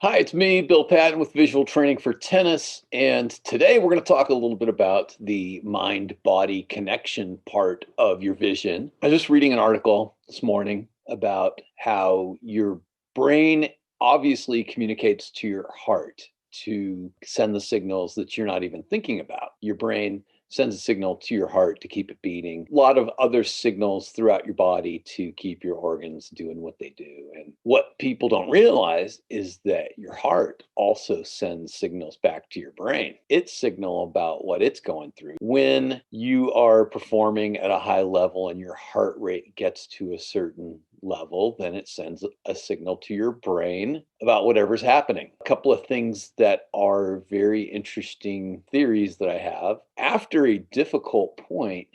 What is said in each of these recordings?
Hi, it's me, Bill Patton with Visual Training for Tennis. And today we're going to talk a little bit about the mind body connection part of your vision. I was just reading an article this morning about how your brain obviously communicates to your heart to send the signals that you're not even thinking about. Your brain sends a signal to your heart to keep it beating. A lot of other signals throughout your body to keep your organs doing what they do. And what people don't realize is that your heart also sends signals back to your brain. Its signal about what it's going through. When you are performing at a high level and your heart rate gets to a certain level, then it sends a signal to your brain about whatever's happening. A couple of things that are very interesting theories that I have. After a difficult point,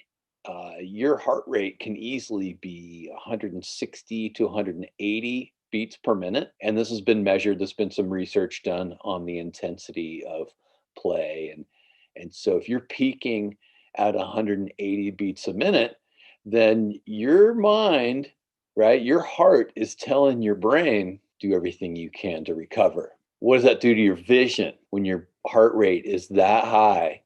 your heart rate can easily be 160 to 180 beats per minute. And this has been measured. There's been some research done on the intensity of play. And so if you're peaking at 180 beats a minute, then your mind, right, your heart is telling your brain, do everything you can to recover. What does that do to your vision? When your heart rate is that high,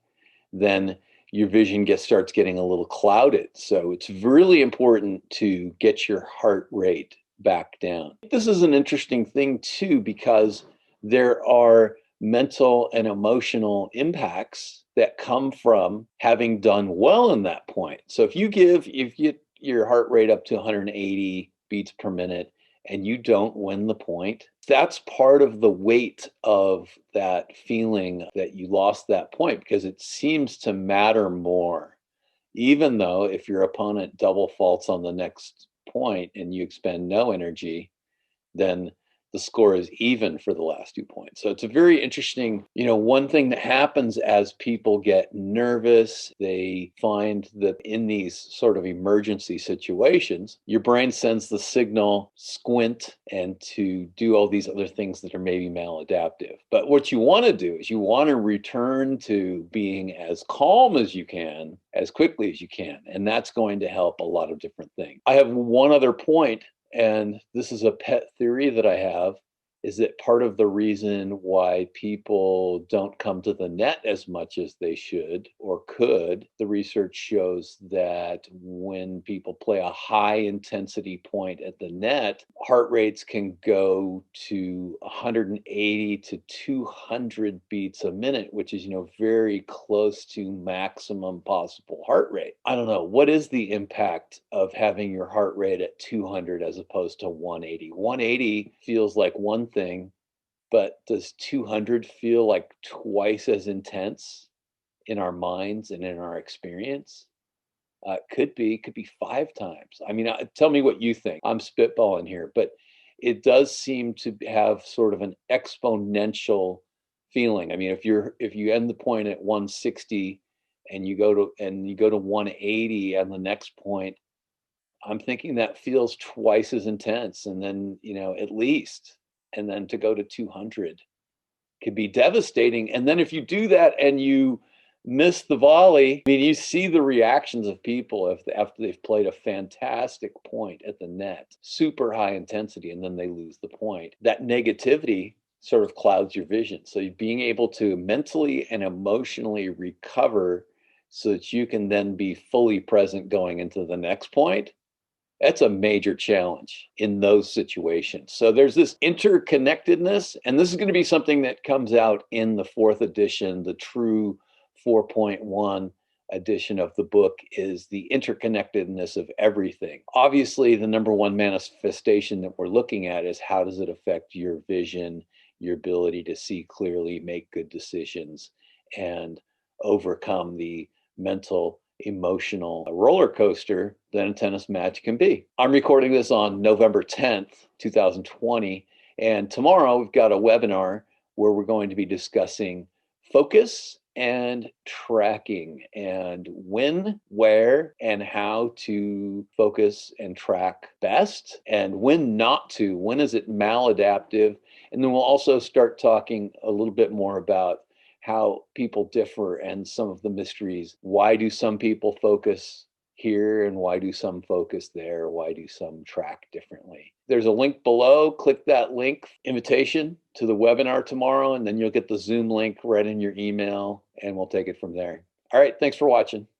then your vision starts getting a little clouded. So it's really important to get your heart rate back down. This is an interesting thing too, because there are mental and emotional impacts that come from having done well in that point. So if you get your heart rate up to 180 beats per minute and you don't win the point, that's part of the weight of that feeling that you lost that point, because it seems to matter more. Even though if your opponent double faults on the next point and you expend no energy, then the score is even for the last 2 points. So it's a very interesting, one thing that happens as people get nervous, they find that in these sort of emergency situations, your brain sends the signal squint and to do all these other things that are maybe maladaptive. But what you want to do is you want to return to being as calm as you can, as quickly as you can. And that's going to help a lot of different things. I have one other point, and this is a pet theory that I have, is that part of the reason why people don't come to the net as much as they should or could, the research shows that when people play a high intensity point at the net, heart rates can go to 180 to 200 beats a minute, which is, very close to maximum possible heart rate. I don't know. What is the impact of having your heart rate at 200 as opposed to 180? 180 feels like one thing, but does 200 feel like twice as intense in our minds and in our experience? Could be 5 times. I mean, tell me what you think. I'm spitballing here, but it does seem to have sort of an exponential feeling. I mean, if you end the point at 160 and you go to 180 on the next point, I'm thinking that feels twice as intense, and then, at least, and then to go to 200 could be devastating. And then if you do that and you miss the volley, I mean, you see the reactions of people after they've played a fantastic point at the net, super high intensity, and then they lose the point. That negativity sort of clouds your vision. So being able to mentally and emotionally recover so that you can then be fully present going into the next point, that's a major challenge in those situations. So there's this interconnectedness, and this is going to be something that comes out in the fourth edition. The true 4.1 edition of the book is the interconnectedness of everything. Obviously, the number one manifestation that we're looking at is how does it affect your vision, your ability to see clearly, make good decisions, and overcome the mental emotional roller coaster that a tennis match can be. I'm recording this on November 10th, 2020, and tomorrow we've got a webinar where we're going to be discussing focus and tracking, and when, where, and how to focus and track best, and when not to, when is it maladaptive. And then we'll also start talking a little bit more about how people differ and some of the mysteries. Why do some people focus here and why do some focus there? Why do some track differently? There's a link below. Click that link, invitation to the webinar tomorrow, and then you'll get the Zoom link right in your email, and we'll take it from there. All right. Thanks for watching.